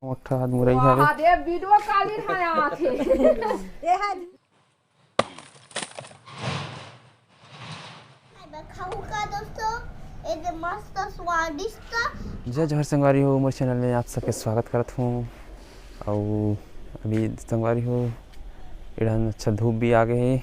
मोठा हाथ मुरई हवे महादेव वीडियो काली खाया थे ए है खाऊ का दोस्तों एक मस्त स्वादिष्ट जय जहर संगवारी हो मोर चैनल में आप सबके स्वागत करत हूँ। और अभी संगवारी हो इधर अच्छा धूप भी आ गए है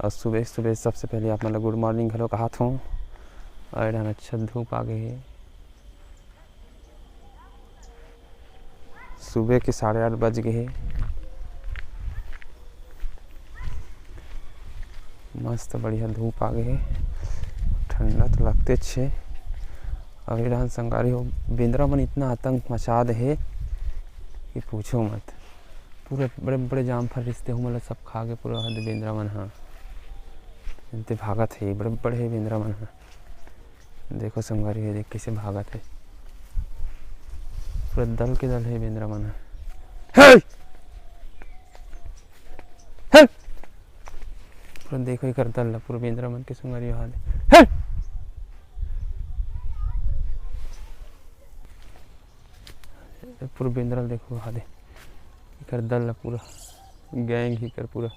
और सुबह सुबह सबसे पहले आप मतलब गुड मॉर्निंग घलो कहत हूँ। और इधर अच्छा धूप आ गए है, सुबह के 8:30 बज गए है। मस्त बढ़िया धूप आ गए है, ठंडा तो लगते छे। और इधर संगवारी हो बेंद्रा मन इतना आतंक मचा दे है कि पूछो मत। पूरे बड़े बड़े जामफल रिश्ते हो मतलब सब खा के पूरा हद बेंद्रा मन हाँ इनते भागत है, बड़े बड़े है बेंद्रा मन हाँ। देखो संगवारी है, देख कैसे भागत है, पूरा दल के दल है बेंद्रा मन हाँ। पूरा देखो कर दल पूरा बेंद्रा मन के संगवारी हाल है। पूरा बेंद्रा देखो हाल है, कर दल पूरा गैंग ही कर पूरा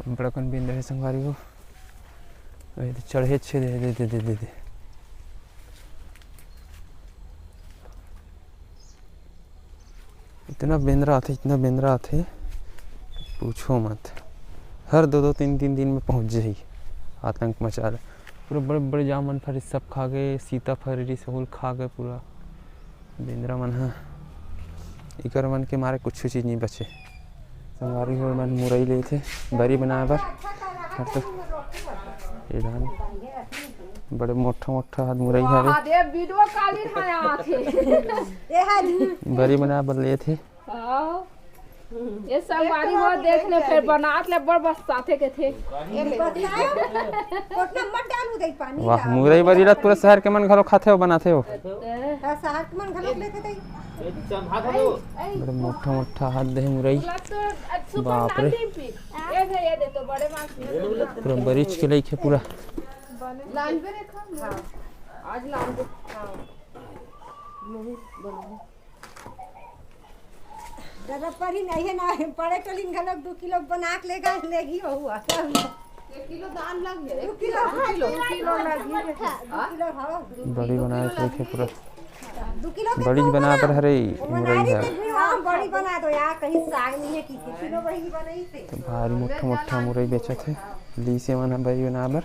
बड़कन बेंद्रा है संगवारी हो। चढ़े छे दे दे दे दे दे, दे। इतना बेंद्रा आते पूछो मत। हर 2-3 दिन में पहुंच जाही, आतंक मचा रहा पूरा बड़े बड़े जामन फरी सब खा गए, सीताफल सहूल खा गए पूरा बेंद्रा मन हाँ। इकर मन के मारे कुछ चीज़ नहीं बचे। संगवारी हो मन मुरई ले थे बरी बनाए बर तो बड़े मोटा हाथ मुरई हवे महादेव वीडियो काली खाया थे ए है बरी बनाए बर ले थे। ये संगवारी हो देख ले फिर बनात ले बड़ बस साथे के थे कोटना मत डालू दे पानी वाह मुरई बरी रात पूरा शहर के मन घलो खाते हो बनाते हो। शहर के मन घलो लेते थे बड़े मोटा हाथ दे मुरई बाप रे ये दे तो बड़े मांस पूरा बरीच के लेके पूरा लान पे रखा हां आज लान पे हां नहीं बनो दादा परी नहीं है ना पड़े तो लिंग घलो 2 किलो बना के लेगा लेगी हुआ 1 किलो दान लग गया 2 किलो लगी 2 किलो हां बड़ी बनाए के लेके पूरा 2 किलो बड़ी बना पर हरे मुरई है हां बड़ी बना दो यार, कहीं साग नहीं है कि किलो बड़ी बनाई थे तो भारी मोटा मुरई बेचत है ली से मन बड़ी बना बर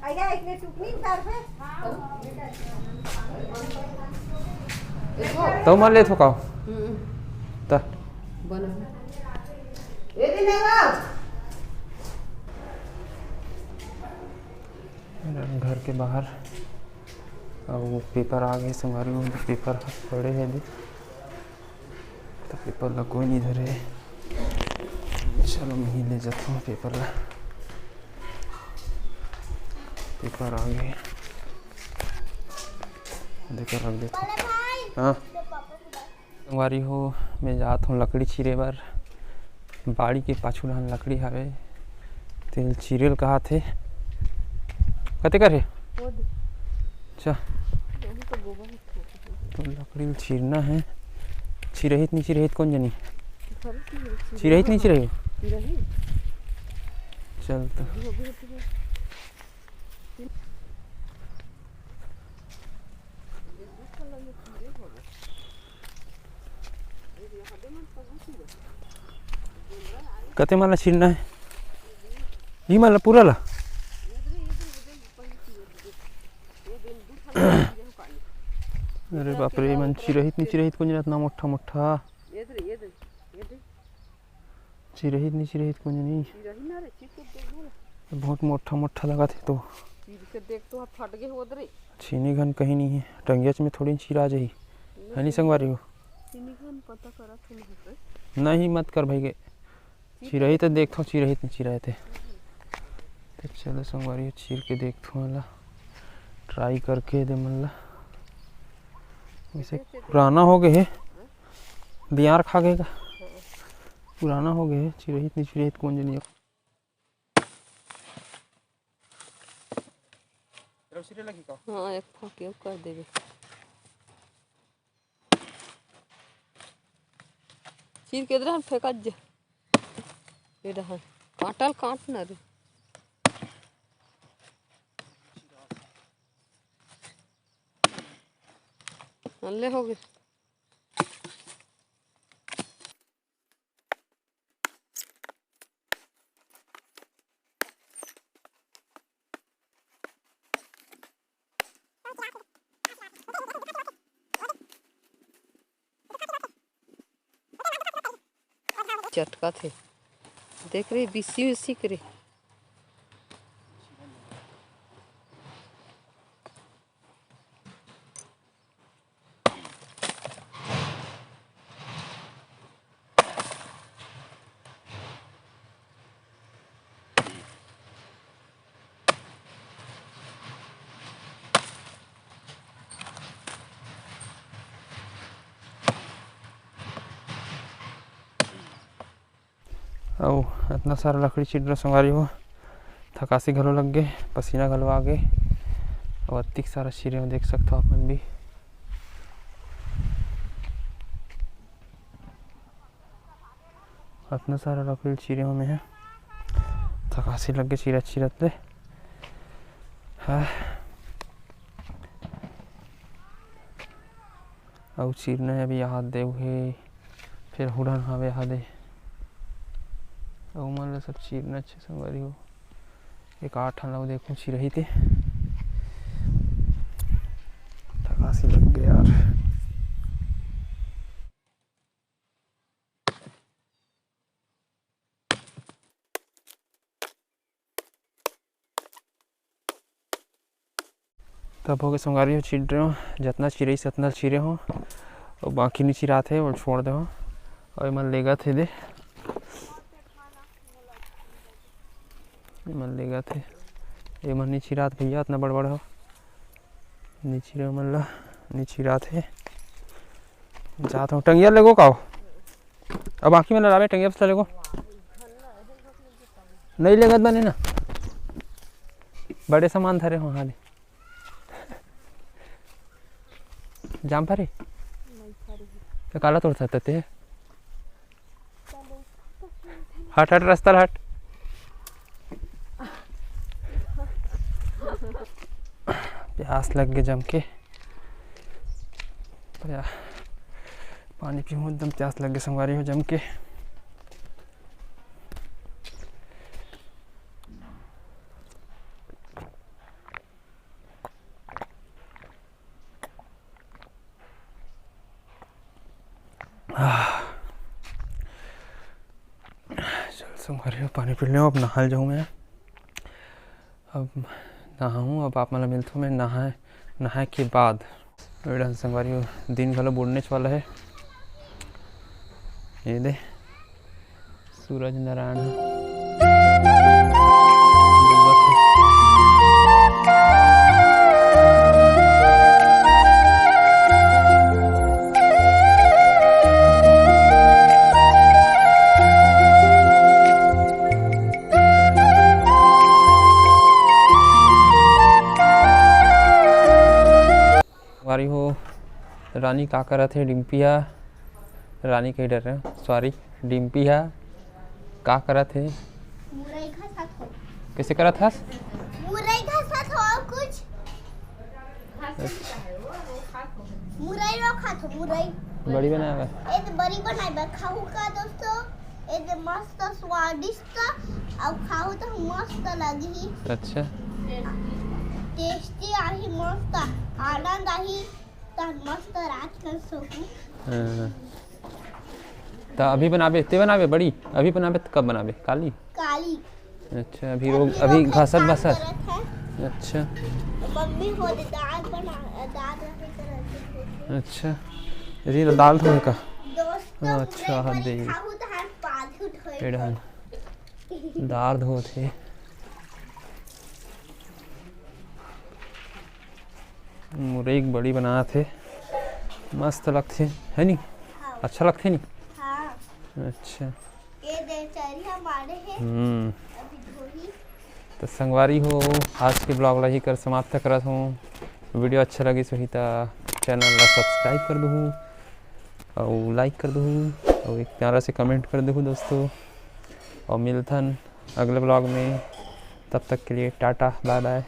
आया इतने टुकनी कर पे तो मन ले थो का त बना ये दिन लगा घर के बाहर और पेपर आ गए संगवारी में पेपर पड़े हैं भी तो पेपर ला कोई नहीं धरे। चलो मैं ही ले जाता हूँ पेपर ला। पेपर आ गए देखो रख देता हाँ। संगवारी हो मैं जाता हूँ लकड़ी चीरे बार, बाड़ी के पाछू डान लकड़ी हवे तेल चीरेल कहा थे कते करे अच्छा तो लकड़ी चीरना है। चिरहित नहीं चिरहित कौन जानी चिरहित नहीं चिरहित चल तो कते माला चीरना है ये माला पूरा ला अरे बाप रे मन चिरहित नहीं चिरहित कौन इतना मोटा चिरहित नहीं चिरहित कौन नहीं बहुत मोटा लगा थे तो देख तो फट गए उधर चीनी घन कहीं नहीं है टंगियाच में थोड़ी चीरा जाही है नहीं संगवारी हो चीनी घन पता करा नहीं मत कर भाई के चिरहित तो देखो चिरहित नहीं चिराए थे तो चलो संगवारी चीर के देखो ला ट्राई करके दे मन ला वैसे पुराना हो गए है, दियार खा गए का पुराना हो गए है। चिरहित नहीं चिरहित कौन जनी हाँ एक फाके कर देबे। चीर के इधर फेंका जा ये रहा काटल काट ना रे ले हो गए। चटका थे देख रही बिस्सी उसी करे और इतना सारा लकड़ी चिड़ संगारी हो थकासी घलो लग गए, पसीना घलो आ गए और अतिक सारा चिरे में देख सकते हो अपन भी। इतना सारा लकड़ी चिरे में है, थकासी लग गए चिरत चिरत ले। और चिरने अभी याद दे फिर हुडन हवे याद है और मन सब चीरना अच्छे संगवारी हो। एक 8 लाओ देखो चिरही थे थकासी लग गया यार। तब हो गए संगारी हो चिर रहे हो जितना चिरई से उतना चिरे हो और बाकी नहीं चिराते और छोड़ दे हो और मन लेगा थे दे मन लेगा थे ये मन नीची रात भैया इतना बड़बड़ हो नीची रे मन ला नीची रात है जाता हूँ टंगिया लगो का अब बाकी में लड़ावे टंगिया से लगो नहीं लगत बने ना बड़े सामान धरे हो हाले जाम भरे तो काला तोड़ सकते थे हट हट रास्ता हट प्यास लग गए जम के पानी पीऊँ एकदम प्यास लग गए संगवारी हो जम के। चल संगवारी हो पानी पी लो अब नहा जाऊँ मैं अब नहाऊँ अब आप मतलब मिलता हूँ मैं नहाए के बाद संगवारी दिन भला बुड़ने वाला है। ये दे सूरज नारायण हो रानी का करत है डिम्पिया रानी कहीं डर रहे सॉरी डिम्पिया का करत है मुरई का साथ हो कैसे करत हस मुरई का साथ हो और कुछ मुरई रो खात हो मुरई बड़ी बनावे ये तो बड़ी बनाई खाऊ का दोस्तों ये तो मस्त स्वादिष्ट और खाऊ तो मस्त लगी। अच्छा टेस्टी आही मस्त आनंद आही तो मस्त रात में सोऊं। तो अभी बनावे ते बनावे बड़ी अभी बनावे तो कब बनावे काली काली अच्छा अभी घासत बसत अच्छा मम्मी हो दाल बना दाल रखे करते अच्छा यदि दाल धोए का दोस्तों अच्छा हाँ दे खाऊ तो हम पाधु धोए पेड़हन दाल धो थे मुरई बड़ी बना थे मस्त लगथे है नी, हाँ अच्छा लगथे नी। हाँ अच्छा ये देवचरी हमारे हैं अभी धोही। तो संगवारी हो, आज के ब्लॉग ला ही कर समाप्त करत हूँ। वीडियो अच्छा लगी सही तो चैनल ला सब्सक्राइब कर दूँ और लाइक कर दूँ और एक प्यारा से कमेंट कर दूँ दोस्तों। और मिलथन अगले ब्लॉग में, तब तक के लिए टाटा बाय बाय।